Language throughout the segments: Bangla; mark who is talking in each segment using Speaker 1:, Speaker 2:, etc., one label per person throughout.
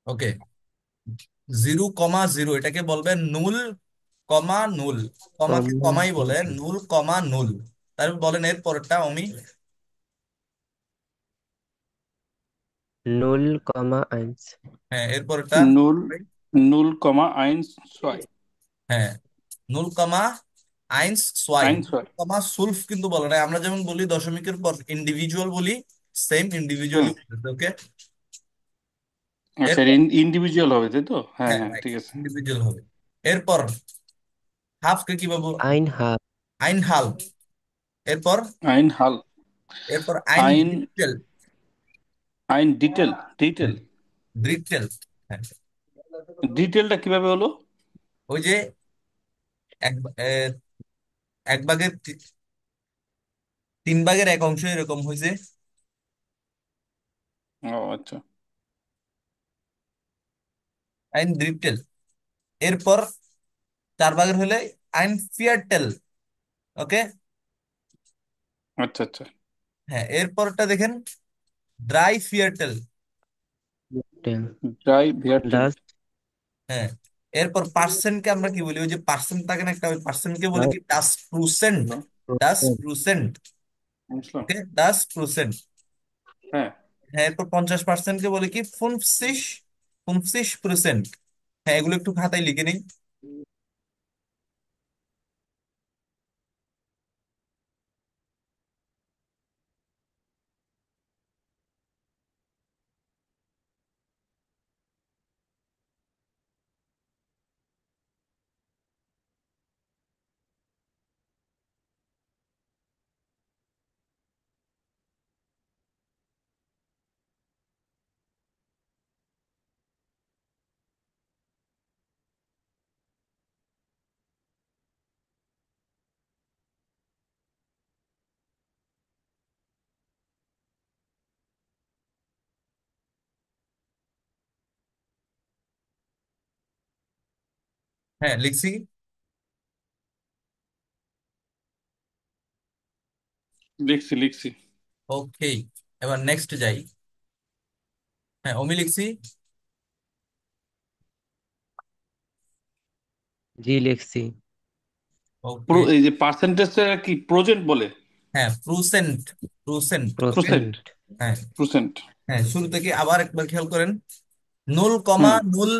Speaker 1: ওকে, 0,0 এটাকে বলবে নুল কমা নুল। কমাকে
Speaker 2: কমা
Speaker 1: কমাই বলে, নুল কমা নুল। তারপর বলেন এর পরেরটা অমি।
Speaker 2: 0,1।
Speaker 1: হ্যাঁ, এর পরেরটা।
Speaker 3: নুল নুল কমা আইনস ছয়।
Speaker 1: হ্যাঁ, নুল কমা আইনস সোয়াই।
Speaker 3: আইন ছয়।
Speaker 1: কমা সুলফ কিন্তু বলে না, আমরা যেমন বলি দশমিকের পর ইন্ডিভিজুয়াল বলি, সেম ইন্ডিভিজুয়ালি।
Speaker 3: হুম।
Speaker 1: ওকে।
Speaker 3: আচ্ছা,
Speaker 1: এরপর
Speaker 3: ইন্ডিভিজুয়াল হবে তাই তো? হ্যাঁ
Speaker 1: হ্যাঁ
Speaker 3: হ্যাঁ,
Speaker 1: রাইট,
Speaker 3: ঠিক আছে।
Speaker 1: ইন্ডিভিজুয়াল হবে। এরপর হাফকে কি বলবো?
Speaker 2: আইন হাফ।
Speaker 1: আইন হাল। এরপর
Speaker 3: আইন হাল।
Speaker 1: এরপর আইন
Speaker 3: আইন
Speaker 1: ডিটেল।
Speaker 3: আইন ডিটেল। ডিটেল।
Speaker 1: হ্যাঁ, ডিটেল। হ্যাঁ,
Speaker 3: ডিটেলটা কিভাবে হলো?
Speaker 1: ওই যে এক এক ভাগের 3 ভাগের 1 অংশ এরকম হয়েছে।
Speaker 3: ও আচ্ছা।
Speaker 1: আইন ডিটেল। এরপর 4 ভাগের হলে আইন ফিয়ারটেল। ওকে।
Speaker 3: আচ্ছা আচ্ছা।
Speaker 1: হ্যাঁ, এরপরটা দেখেন, ড্রাই ফিয়ারটেল।
Speaker 3: ড্রাই ভিয়ারটেল।
Speaker 2: ডাস্ট।
Speaker 1: হ্যাঁ, এরপর পার্সেন্টকে আমরা কি বলি? ওই যে পার্সেন্ট থাকে না একটা, ওই পার্সেন্টকে বলে কি? ডাস প্রুসেন্ট। ডাস প্রুসেন্ট।
Speaker 3: বুঝলাম।
Speaker 1: ওকে, ডাস প্রুসেন্ট।
Speaker 3: হ্যাঁ।
Speaker 1: হ্যাঁ, এরপর 50%কে বলে কি? ফুনফসিস। 50%। হ্যাঁ, এগুলো একটু খাতায় লিখে নিই। হ্যাঁ, লিখছি।
Speaker 3: লিখছি লিখছি।
Speaker 1: ওকে, এবার নেক্সট যাই। হ্যাঁ, অমি লিখছি।
Speaker 2: জি লিখছি।
Speaker 1: ওকে।
Speaker 3: এই যে পার্সেন্টেজটা কি প্রজেন্ট বলে?
Speaker 1: হ্যাঁ, প্রুসেন্ট। প্রুসেন্ট। ওকে।
Speaker 3: প্রসেন্ট।
Speaker 2: প্রসেন্ট।
Speaker 1: হ্যাঁ।
Speaker 3: প্রসেন্ট।
Speaker 1: হ্যাঁ, শুরু থেকে আবার একবার খেয়াল করেন। নুল কমা
Speaker 3: হুম।
Speaker 1: নুল,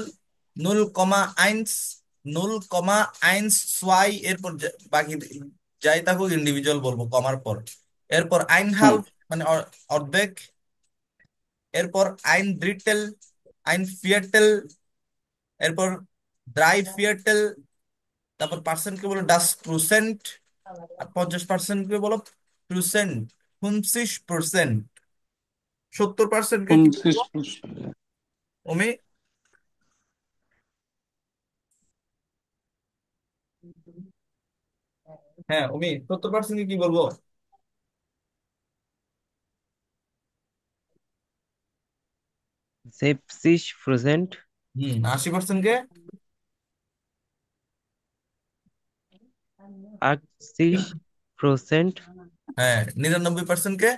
Speaker 1: নুল কমা আইনস, নুল কমা আইনস সোয়াই। এরপর বাকি যাই থাকুক ইন্ডিভিজুয়াল বলবো কমার পর। এরপর আইন হাল,
Speaker 3: হুম।
Speaker 1: মানে অর্ধেক। এরপর আইন ড্রিটেল, আইন ফিয়ারটেল। এরপর ড্রাই ফিয়ারটেল। তারপর পার্সেন্টকে বলো ডাস প্রসেন্ট। আর 50%কে বলো প্রসেন্ট। 50%। 70%কে কি বলবো
Speaker 3: 29।
Speaker 1: অমি? হ্যাঁ অমি, 70%কে কি বলবো?
Speaker 2: সেপসিস প্রসেন্ট।
Speaker 1: 80%কে?
Speaker 2: আটত্রিশ প্রসেন্ট।
Speaker 1: হ্যাঁ, 99%কে?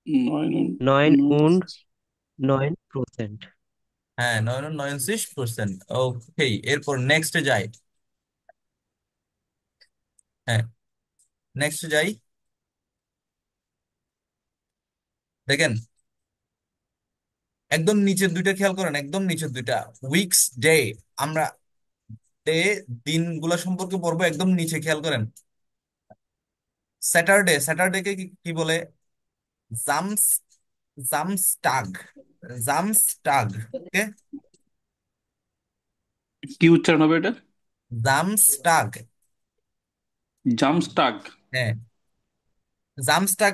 Speaker 2: 9,9,9%।
Speaker 1: হ্যাঁ, 99%। ওকে, এরপর নেক্সট যাই। হ্যাঁ, নেক্সট যাই। দেখেন, একদম নিচের দুইটা খেয়াল করেন, একদম নিচের দুইটা। Weeks day. আমরা ডে, দিনগুলা সম্পর্কে পড়বো, একদম নিচে খেয়াল করেন। স্যাটারডে, স্যাটারডে কে কি কি বলে? জামস, জামস্টাগ। জামস্টাগ। ওকে।
Speaker 3: কি উচ্চারণ হবে এটা?
Speaker 1: জামস্টাগ।
Speaker 3: জামস্টাগ।
Speaker 1: হ্যাঁ, জামস্টাক।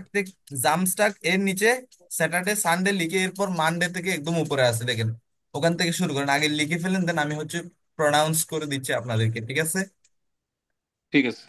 Speaker 1: জামস্টাক এর নিচে স্যাটারডে সানডে লিখে এরপর মানডে থেকে একদম উপরে আছে দেখেন। ওখান থেকে শুরু করেন, আগে লিখে ফেলেন, দেন আমি হচ্ছে প্রনাউন্স করে দিচ্ছি আপনাদেরকে, ঠিক আছে?
Speaker 3: ঠিক আছে।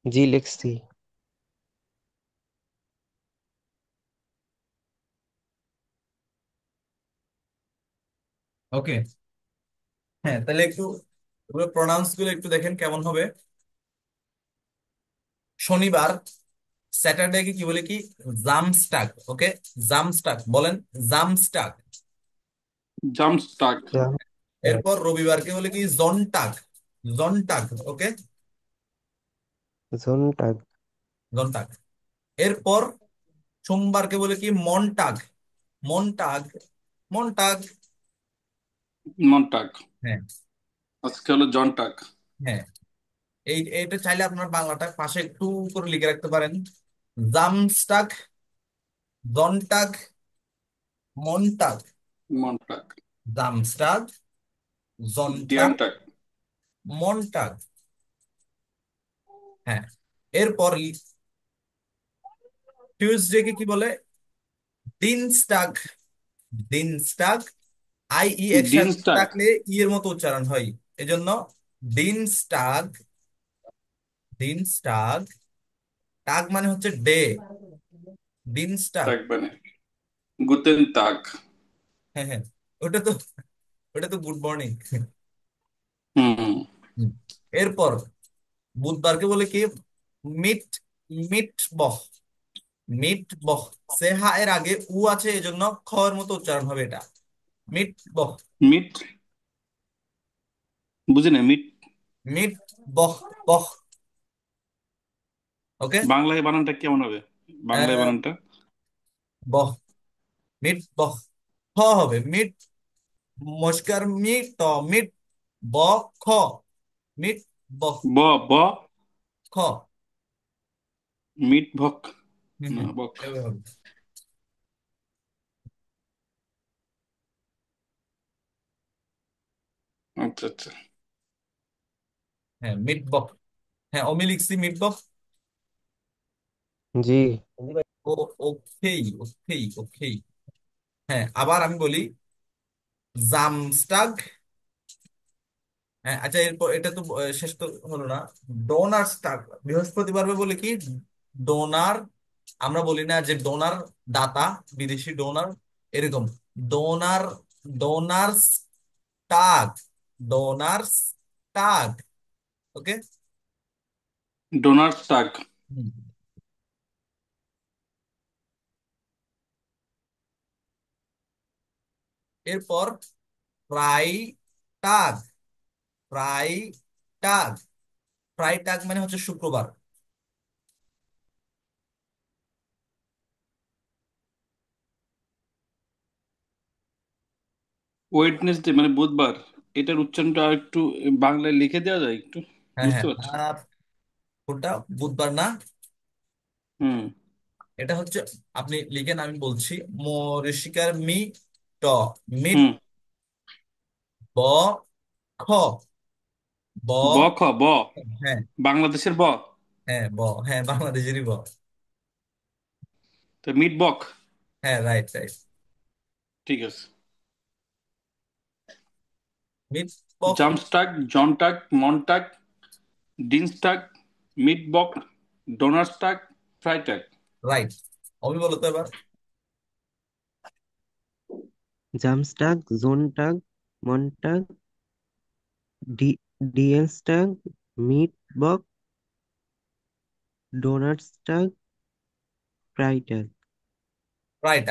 Speaker 2: জি লিখছি।
Speaker 1: ওকে। হ্যাঁ, তাহলে একটু প্রোনাউন্স গুলো একটু দেখেন কেমন হবে। শনিবার, স্যাটারডে কে কি বলে কি? জামস্টাক। ওকে, জামস্টাক বলেন, জামস্টাক।
Speaker 3: জাম্পস্টাক।
Speaker 2: জাম
Speaker 1: এরপর রবিবারকে বলে কি? জনটাক। জনটাক। ওকে,
Speaker 2: জোনটাগ।
Speaker 1: জনটাক। এরপর সোমবারকে বলে কি? মনটাক। মনটাক। মনটাক।
Speaker 3: মন্টাক।
Speaker 1: হ্যাঁ।
Speaker 3: আজকে হলো জনটাক।
Speaker 1: হ্যাঁ, এইটা চাইলে আপনার বাংলাটা পাশে একটু করে লিখে রাখতে পারেন। জামস্টাক, জনটাক, মনটাক।
Speaker 3: মন্টাক।
Speaker 1: জামস্টাক, জনটাক,
Speaker 3: ডিয়ানটাক।
Speaker 1: মনটাক। হ্যাঁ। এরপর টিউসডে কে কি বলে? দিনস্টাগ। দিনস্টাগ। আই ই একসাথে
Speaker 3: ডিনস্টাক।
Speaker 1: থাকলে ই এর মতো উচ্চারণ হয়, এজন্য দিনস্টাগ। দিনস্টাগ। টাগ মানে হচ্ছে ডে। দিনস্টাগ।
Speaker 3: টাক মানে গুতেন তাক।
Speaker 1: হ্যাঁ হ্যাঁ, ওটা তো ওটা তো গুড মর্নিং।
Speaker 3: হুম।
Speaker 1: এরপর বুধবারকে বলে কি? মিট। মিট বহ। মিট বহ। সেহা এর আগে উ আছে, এজন্য খ এর মতো উচ্চারণ হবে এটা। মিট বহ।
Speaker 3: মিট। বুঝি না মিট।
Speaker 1: মিট বহ। বহ। ওকে।
Speaker 3: বাংলায় বানানটা কেমন হবে? বাংলায় বানানটা
Speaker 1: বহ। মিট বহ। খ হবে মিট। মস্কার মি ট। মিট ব। খ। মিট বহ।
Speaker 3: ব ব
Speaker 1: খ।
Speaker 3: মিট ভক।
Speaker 1: হুম
Speaker 3: না
Speaker 1: হুম,
Speaker 3: বক।
Speaker 1: এভাবে হবে।
Speaker 3: আচ্ছা আচ্ছা।
Speaker 1: হ্যাঁ, মিট বক। হ্যাঁ, অমি লিখছি মিট বক।
Speaker 2: জি।
Speaker 1: ও, ওকেই ওকেই ওকেই। হ্যাঁ, আবার আমি বলি জামস্টাগ। হ্যাঁ, আচ্ছা, এরপর এটা তো শেষ তো হলো না। ডোনার স্টাগ। বৃহস্পতিবার বলে কি? ডোনার। আমরা বলি না যে ডোনার দাতা, বিদেশি ডোনার, এরকম ডোনার। ডোনার্স টাগ। ডোনার্স টাগ। ওকে।
Speaker 3: ডোনার টাক।
Speaker 1: এরপর ফ্রাই টাগ। ফ্রাই টাগ। ফ্রাই টাগ মানে হচ্ছে শুক্রবার।
Speaker 3: ওয়েডনেসডে মানে বুধবার। এটার উচ্চারণটা আর একটু বাংলায় লিখে দেওয়া যায় একটু?
Speaker 1: হ্যাঁ
Speaker 3: বুঝতে
Speaker 1: হ্যাঁ।
Speaker 3: পারছি।
Speaker 1: কোনটা? বুধবার না?
Speaker 3: হুম।
Speaker 1: এটা হচ্ছে, আপনি লিখেন, আমি বলছি। ঋষিকার মি ট। মিট
Speaker 3: হুম।
Speaker 1: ব। খ। ব।
Speaker 3: ব খ ব।
Speaker 1: হ্যাঁ
Speaker 3: বাংলাদেশের ব।
Speaker 1: হ্যাঁ, ব। হ্যাঁ, বাংলাদেশেরই ব।
Speaker 3: তো মিট বক।
Speaker 1: হ্যাঁ, রাইট রাইট।
Speaker 3: ঠিক আছে।
Speaker 1: মিট বক।
Speaker 3: জামস্টাক, জনটাক, মনটাক, ডিনস্টাক, মিট বক, ডোনার্সটাক, ফ্রাইটাক।
Speaker 1: রাইট। আমি বলো তো এবার।
Speaker 2: জামস্টাগ, জোনটাগ, মনটাগ, ডি ডিএনস্টাগ, মিটবক, ডোনাটসটাগ, ফ্রাইটাগ।
Speaker 1: রাইট।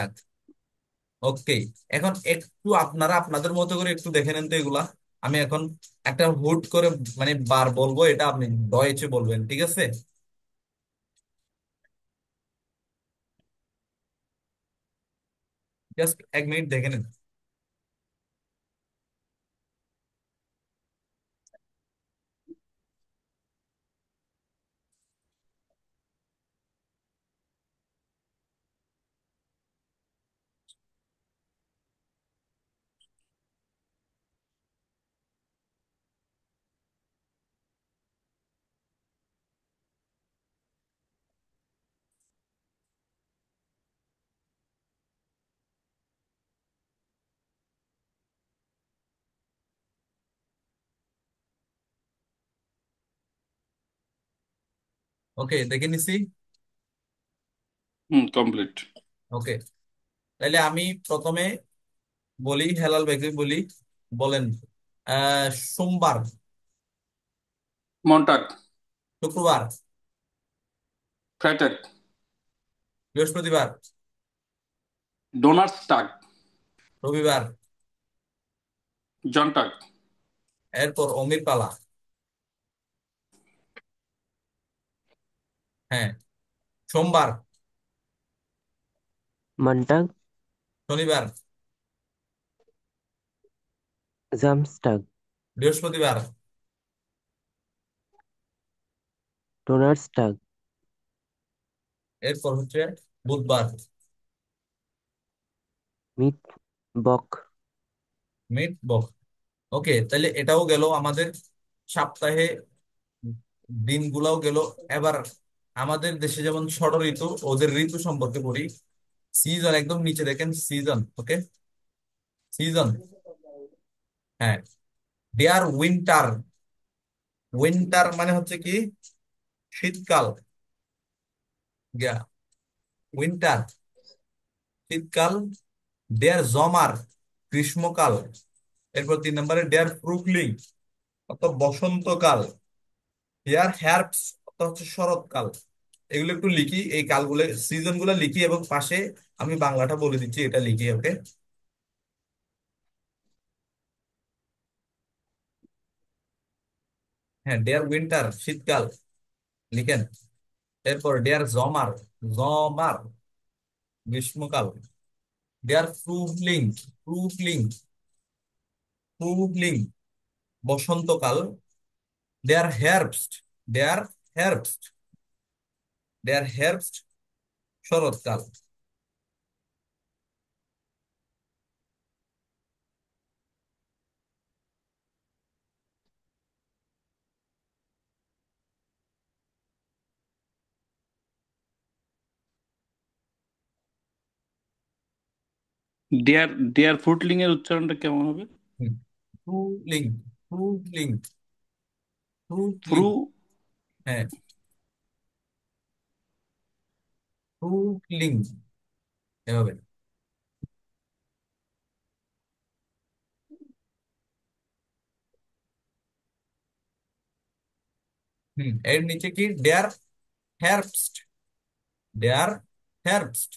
Speaker 1: ওকে। এখন একটু আপনারা আপনাদের মতো করে একটু দেখে নেন তো এগুলা। আমি এখন একটা হুট করে মানে বার বলবো, এটা আপনি ডয়েচে বলবেন, ঠিক আছে? জাস্ট 1 মিনিট দেখে নিন। ওকে, দেখে নিছি।
Speaker 3: হুম, কমপ্লিট।
Speaker 1: ওকে, তাহলে আমি প্রথমে বলি, হেলাল ভাইকে বলি। বলেন। আহ সোমবার।
Speaker 3: মন্টাক।
Speaker 1: শুক্রবার।
Speaker 3: ফ্রাইটাক।
Speaker 1: বৃহস্পতিবার।
Speaker 3: ডোনাটস টাক।
Speaker 1: রবিবার।
Speaker 3: জনটাক।
Speaker 1: এরপর অমির পালা। হ্যাঁ। সোমবার।
Speaker 2: মন্টাগ,
Speaker 1: শনিবার।
Speaker 2: জামস্টাগ,
Speaker 1: বৃহস্পতিবার।
Speaker 2: ডোনাটস্টাগ,
Speaker 1: এরপর হচ্ছে বুধবার।
Speaker 2: মিট বক,
Speaker 1: মিট বক। ওকে, তাহলে এটাও গেল আমাদের সপ্তাহে দিনগুলাও গেল। এবার আমাদের দেশে যেমন ষড় ঋতু, ওদের ঋতু সম্পর্কে পড়ি। সিজন একদম নিচে দেখেন, সিজন। ওকে, সিজন। হ্যাঁ। দেয়ার উইন্টার। উইন্টার মানে হচ্ছে কি? শীতকাল। গিয়া উইন্টার, শীতকাল। দেয়ার জমার, গ্রীষ্মকাল। এরপর 3 নম্বরে দেয়ার ফ্রুকলিং, অর্থাৎ বসন্তকাল। দেয়ার হ্যার্বস, অর্থাৎ হচ্ছে শরৎকাল। এগুলো একটু লিখি, এই কালগুলো সিজন গুলো লিখি, এবং পাশে আমি বাংলাটা বলে দিচ্ছি, এটা লিখি। ওকে। হ্যাঁ, ডেয়ার উইন্টার শীতকাল লিখেন। এরপর ডেয়ার জমার, জমার গ্রীষ্মকাল। ডেয়ার ফ্রুটলিং, ফ্রুটলিং, ফ্রুটলিং বসন্তকাল। দেয়ার হেrbst, দেয়ার হেrbst, দেয়ার হেrbst শরৎকাল।
Speaker 3: ডেয়ার ডেয়ার ফুটলিং এর উচ্চারণটা কেমন হবে?
Speaker 1: ফ্রুটলিং, ফ্রুটলিং, ফ্রুটলিং।
Speaker 3: ফ্রু।
Speaker 1: হ্যাঁ, ফ্রুটলিং এভাবে। এর নিচে কি? ডেয়ার হেrbst, ডেয়ার হেrbst,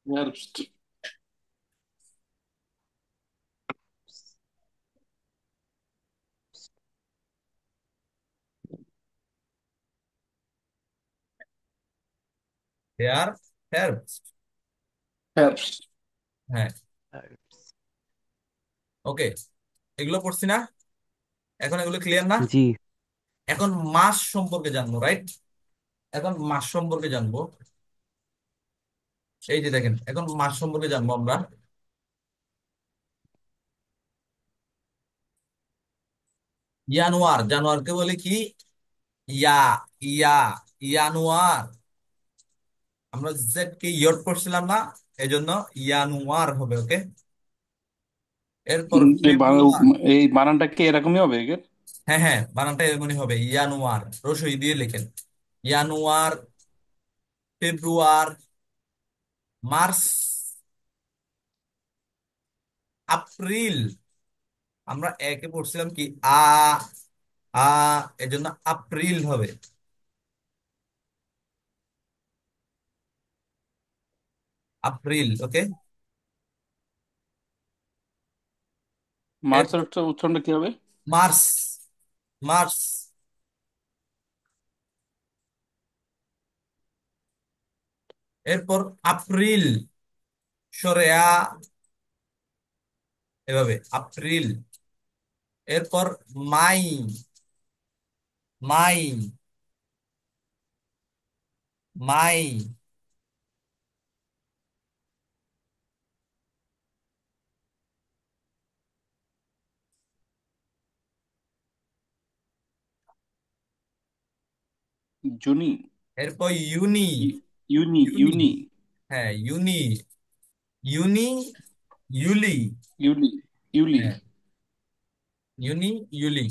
Speaker 3: হেrbst।
Speaker 1: ডেয়ার হেrbst।
Speaker 3: হেrbst।
Speaker 1: হ্যাঁ। ওকে, এগুলো পড়ছি না? এখন এগুলো ক্লিয়ার না?
Speaker 2: জি।
Speaker 1: এখন মাস সম্পর্কে জানবো, রাইট? এখন মাস সম্পর্কে জানবো। এই যে দেখেন, এখন মাস সম্পর্কে জানবো আমরা। ইয়ানুয়ার, জানুয়ারকে বলে কি? ইয়া, ইয়া, ইয়ানুয়ার। আমরা জেড কে ইয়ট করছিলাম না, এই জন্য ইয়ানুয়ার হবে। ওকে। এরপর ফেব্রুয়ার।
Speaker 3: এই বানানটা কি এরকমই হবে এর?
Speaker 1: হ্যাঁ হ্যাঁ, বানানটা এমনই হবে, ইয়ানুয়ার। রসই দিয়ে লেখেন। ইয়ানুয়ার, ফেব্রুয়ার, মার্চ, এপ্রিল। আমরা একে পড়ছিলাম কি? আ, এর জন্য এপ্রিল হবে। এপ্রিল। ওকে।
Speaker 3: মার্চের
Speaker 1: এরপর
Speaker 3: উচ্চারণটা কি হবে?
Speaker 1: March, March. এরপর এপ্রিল, সরে আ, এভাবে এপ্রিল। এরপর মাই, মাই, মাই।
Speaker 3: জুনি।
Speaker 1: এরপর ইউনি,
Speaker 3: ইউনি
Speaker 1: ইউনি।
Speaker 3: ইউনি
Speaker 1: হ্যাঁ ইউনি, ইউনি, ইউলি।
Speaker 3: ইউলি ইউলি
Speaker 1: হ্যাঁ ইউনি, ইউলি।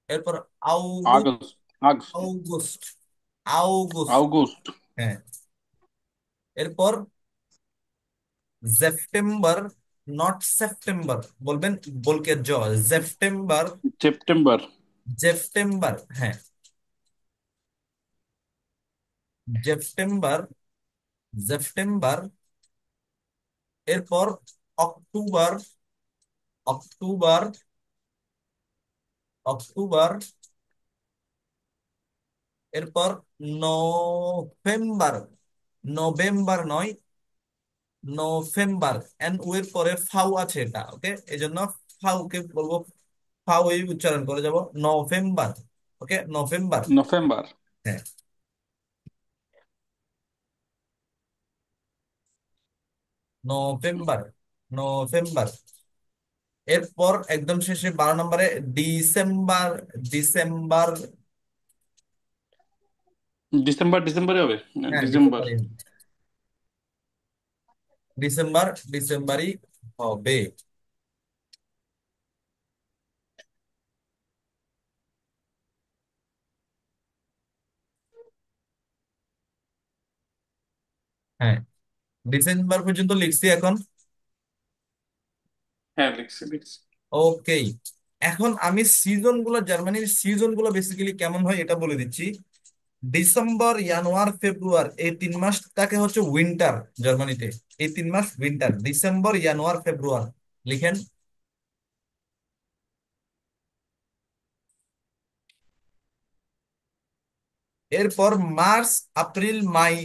Speaker 1: এরপর August,
Speaker 3: August August
Speaker 1: August, August.
Speaker 3: August
Speaker 1: হ্যাঁ। এরপর সেপ্টেম্বর, নট সেপ্টেম্বর বলবেন, বলকে জ, সেপ্টেম্বর,
Speaker 3: সেপ্টেম্বর
Speaker 1: সেপ্টেম্বর। হ্যাঁ সেপ্টেম্বর, সেপ্টেম্বর। এরপর অক্টোবর, অক্টোবর, অক্টোবর। এরপর নভেম্বর, নভেম্বর নয়, নভেম্বর। এন ও এর পরে ফাউ আছে এটা, ওকে, এই জন্য ফাউকে বলবো, ফাউ এই উচ্চারণ করে যাব, নভেম্বর। ওকে, নভেম্বর।
Speaker 3: নভেম্বর
Speaker 1: হ্যাঁ নভেম্বর, নভেম্বর। এরপর একদম শেষে 12 নম্বরে ডিসেম্বর, ডিসেম্বর।
Speaker 3: ডিসেম্বর ডিসেম্বরে হবে।
Speaker 1: হ্যাঁ
Speaker 3: ডিসেম্বর
Speaker 1: ডিসেম্বর, ডিসেম্বর, ডিসেম্বরই হবে। হ্যাঁ ডিসেম্বর পর্যন্ত লিখছি এখন।
Speaker 3: হ্যাঁ, লিখছি লিখছি।
Speaker 1: ওকে, এখন আমি সিজন গুলো, জার্মানির সিজন গুলো বেসিক্যালি কেমন হয় এটা বলে দিচ্ছি। ডিসেম্বর, জানুয়ারি, ফেব্রুয়ারি, এই 3 মাসটাকে হচ্ছে উইন্টার জার্মানিতে। এই 3 মাস উইন্টার, ডিসেম্বর, জানুয়ারি, ফেব্রুয়ারি। লিখেন। এরপর মার্চ, এপ্রিল, মাই,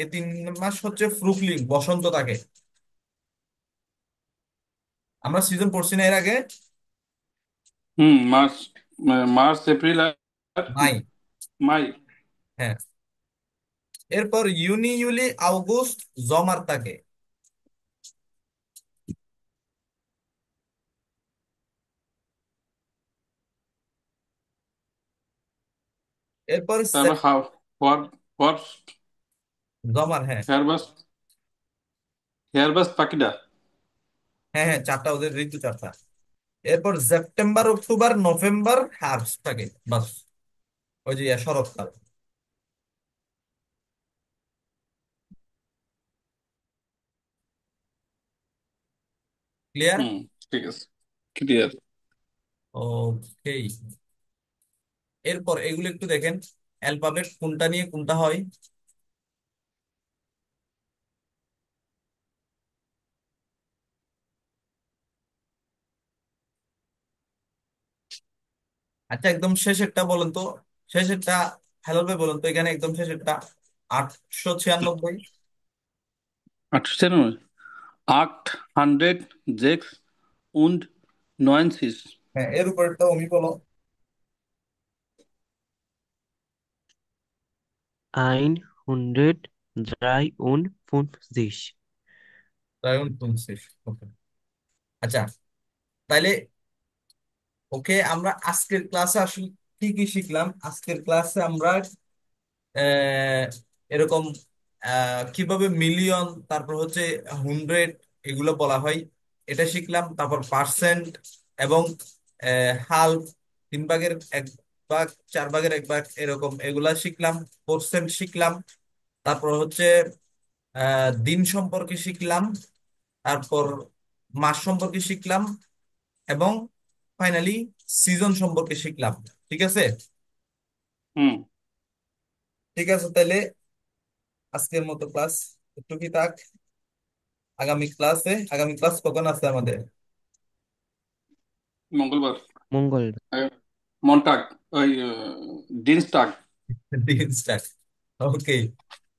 Speaker 1: এই 3 মাস হচ্ছে ফ্রুকলিং, বসন্ত থাকে। আমরা সিজন পড়ছি না এর আগে?
Speaker 3: মার্চ, মার্চ এপ্রিল আর
Speaker 1: মাই।
Speaker 3: মাই।
Speaker 1: হ্যাঁ। এরপর ইউনি, ইউলি, আগস্ট, জমার থাকে। এরপর
Speaker 3: তারপর হর্বস,
Speaker 1: জমার। হ্যাঁ
Speaker 3: হেয়ারবাস, হেয়ারবাস পাখিটা।
Speaker 1: হ্যাঁ হ্যাঁ, চারটা ওদের ঋতু, চারটা। এরপর সেপ্টেম্বর, অক্টোবর, নভেম্বর, হার্বস্ট থাকে, বাস। ওই যে শরৎকাল। ক্লিয়ার?
Speaker 3: হুম, ঠিক আছে, ক্লিয়ার।
Speaker 1: ওকে। এরপর এগুলো একটু দেখেন, অ্যালফাবেট কোনটা নিয়ে কোনটা হয়। আচ্ছা একদম শেষেরটা বলেন তো, শেষেরটা ভালোভাবে বলুন তো, এখানে একদম শেষেরটা 896।
Speaker 3: 896, 806 und 90।
Speaker 1: হ্যাঁ এর উপরেরটা আমি বলো।
Speaker 2: 153.
Speaker 1: রায়ন তুলসী। ওকে। আচ্ছা তাইলে, ওকে, আমরা আজকের ক্লাসে আসলে কি কি শিখলাম? আজকের ক্লাসে আমরা আহ, এরকম কিভাবে মিলিয়ন, তারপর হচ্ছে 100, এগুলো বলা হয়, এটা শিখলাম। তারপর পার্সেন্ট এবং হাল, 3 ভাগের 1 ভাগ, 4 ভাগের 1 ভাগ, এরকম এগুলা শিখলাম। পার্সেন্ট শিখলাম। তারপর হচ্ছে দিন সম্পর্কে শিখলাম। তারপর মাস সম্পর্কে শিখলাম। এবং ফাইনালি সিজন সম্পর্কে শিখলাম। ঠিক আছে?
Speaker 3: হুম।
Speaker 1: ঠিক আছে তাহলে আজকের মতো ক্লাস একটু কি থাক। আগামী ক্লাস কখন আছে আমাদের?
Speaker 3: মঙ্গলবার।
Speaker 2: মঙ্গল।
Speaker 3: মন্টাগ, ওই ডিনস্টাগ।
Speaker 1: দিন স্টার্ট। ওকে,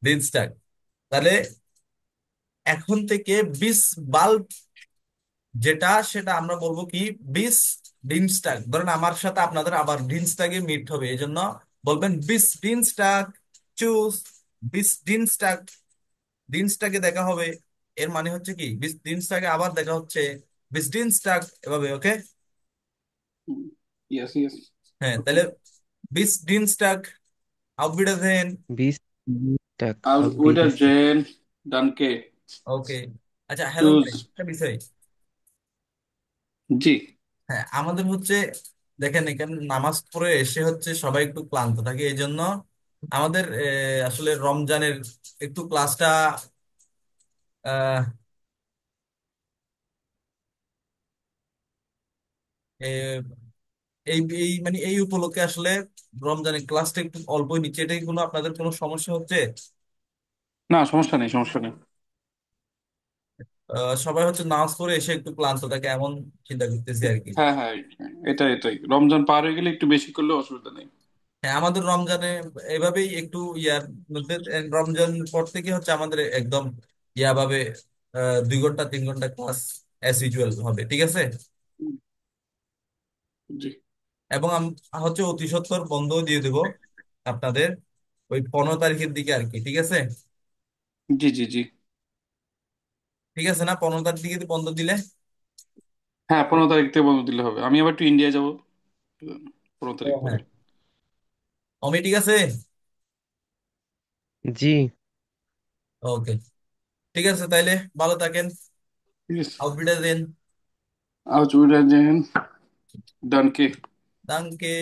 Speaker 1: দিন স্টার্ট। তাহলে এখন থেকে 20 বাল্ব যেটা, সেটা আমরা বলবো কি 20 ডিনস্টাক। ধরেন আমার সাথে আপনাদের আবার ডিনস্টাকে মিট হবে, এই জন্য বলবেন 20 ডিনস্টাক চুজ। 20 ডিনস্টাক, ডিনস্টাকে দেখা হবে, এর মানে হচ্ছে কি 20 ডিনস্টাকে আবার দেখা হচ্ছে 20 ডিনস্টাক, এভাবে। ওকে?
Speaker 3: Yes yes.
Speaker 1: হ্যাঁ, তাহলে 20 ডিনস্টাক auf Wiedersehen।
Speaker 2: বিশ টাক
Speaker 3: আর
Speaker 2: auf
Speaker 3: ওইটা
Speaker 2: Wiedersehen।
Speaker 3: জেন ডানকে
Speaker 1: ওকে। আচ্ছা, হ্যালো
Speaker 3: চুজ।
Speaker 1: ভাই, একটা বিষয়।
Speaker 3: জি।
Speaker 1: হ্যাঁ, আমাদের হচ্ছে দেখেন এখানে নামাজ পড়ে এসে হচ্ছে সবাই একটু ক্লান্ত থাকে, এই জন্য আমাদের আসলে রমজানের একটু ক্লাসটা আহ, এ, এই এই মানে এই উপলক্ষে আসলে রমজানের ক্লাসটা একটু অল্পই নিচ্ছে। এটা কি কোনো আপনাদের কোনো সমস্যা হচ্ছে?
Speaker 3: না, সমস্যা নেই, সমস্যা নেই।
Speaker 1: সবাই হচ্ছে নামাজ পড়ে এসে একটু ক্লান্ত থাকে, এমন চিন্তা করতেছি আর কি।
Speaker 3: হ্যাঁ হ্যাঁ, এটাই এটাই, রমজান পার হয়ে গেলে একটু বেশি করলে অসুবিধা নেই।
Speaker 1: হ্যাঁ, আমাদের রমজানে এভাবেই একটু ইয়ার মধ্যে রমজান পর থেকে হচ্ছে আমাদের একদম ইয়া ভাবে 2 ঘন্টা 3 ঘন্টা ক্লাস অ্যাজ ইউজুয়াল হবে, ঠিক আছে?
Speaker 3: জি
Speaker 1: এবং হচ্ছে অতি সত্বর বন্ধও দিয়ে দেবো আপনাদের ওই 15 তারিখের দিকে আর কি, ঠিক আছে?
Speaker 3: জি জি জি।
Speaker 1: ঠিক আছে না, 15 তারিখ দিকে বন্ধ দিলে?
Speaker 3: হ্যাঁ, 15 তারিখ থেকে বন্ধ দিলে হবে, আমি আবার একটু ইন্ডিয়া যাবো 15 তারিখ
Speaker 1: ও
Speaker 3: পরে।
Speaker 1: হ্যাঁ, অমি ঠিক আছে।
Speaker 2: জি।
Speaker 1: ওকে, ঠিক আছে তাইলে, ভালো থাকেন।
Speaker 3: ঠিক আছে।
Speaker 1: আউটবিটার
Speaker 3: আজ জেন ডানকে।
Speaker 1: Danke.